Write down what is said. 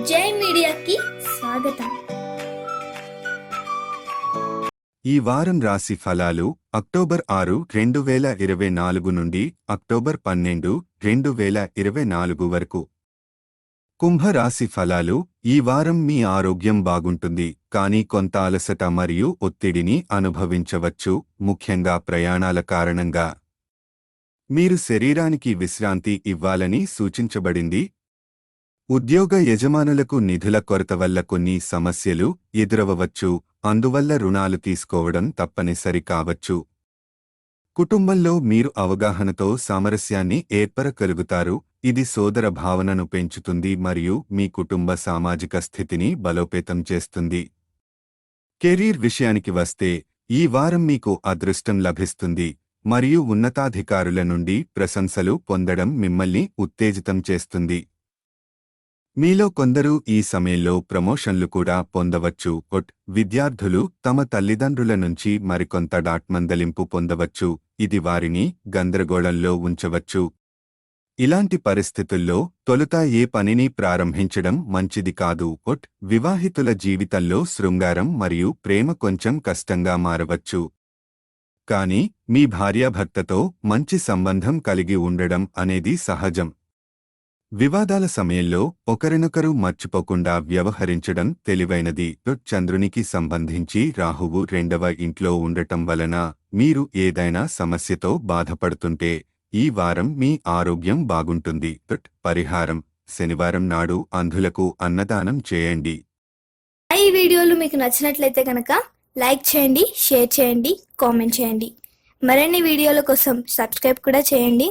జై మీడియాకి స్వాగతం. ఈ వారం రాశి ఫలాలు అక్టోబర్ 6, 2024 నుండి అక్టోబర్ 12, 2024 వరకు. కుంభ రాశి ఫలాలు ఈ వారం మీ ఆరోగ్యం బాగుంటుంది, కానీ కొంత అలసట మరియు ఒత్తిడిని అనుభవించవచ్చు, ముఖ్యంగా ప్రయాణాల కారణంగా. మీరు శరీరానికి విశ్రాంతి ఇవ్వాలని సూచించబడింది. ఉద్యోగ యజమానులకు నిధుల కొరత వల్ల కొన్ని సమస్యలు ఎదురవవచ్చు, అందువల్ల రుణాలు తీసుకోవడం తప్పనిసరి కావచ్చు. కుటుంబంలో మీరు అవగాహనతో సామరస్యాన్ని ఏర్పరగలుగుతారు, ఇది సోదర భావనను పెంచుతుంది మరియు మీ కుటుంబ సామాజిక స్థితిని బలోపేతం చేస్తుంది. కెరీర్ విషయానికి వస్తే, ఈ వారం మీకు అదృష్టం లభిస్తుంది మరియు ఉన్నతాధికారుల నుండి ప్రశంసలు పొందడం మిమ్మల్ని ఉత్తేజితం చేస్తుంది. మీలో కొందరు ఈ సమయంలో ప్రమోషన్లు కూడా పొందవచ్చు. విద్యార్థులు తమ తల్లిదండ్రుల నుంచి మరికొంత మందలింపు పొందవచ్చు, ఇది వారిని గందరగోళంలో ఉంచవచ్చు. ఇలాంటి పరిస్థితుల్లో తొలుత ఏ పనిని ప్రారంభించడం మంచిది కాదు. వివాహితుల జీవితంలో శృంగారం మరియు ప్రేమ కొంచెం కష్టంగా మారవచ్చు. కానీ మీ భార్యాభర్తతో మంచి సంబంధం కలిగి ఉండడం అనేది సహజం. వివాదాల సమయంలో ఒకరినొకరు మర్చిపోకుండా వ్యవహరించడం తెలివైనది. చంద్రునికి సంబంధించి రాహువు 2వ ఇంట్లో ఉండటం వలన మీరు ఏదైనా సమస్యతో బాధపడుతుంటే ఈ వారం మీ ఆరోగ్యం బాగుంటుంది. పరిహారం: శనివారం నాడు అంధులకు అన్నదానం చేయండి. ఈ వీడియోలు మీకు నచ్చినట్లయితే కనుక లైక్ చేయండి, షేర్ చేయండి, కామెంట్ చేయండి. మరిన్ని వీడియోల కోసం సబ్స్క్రైబ్ కూడా చేయండి.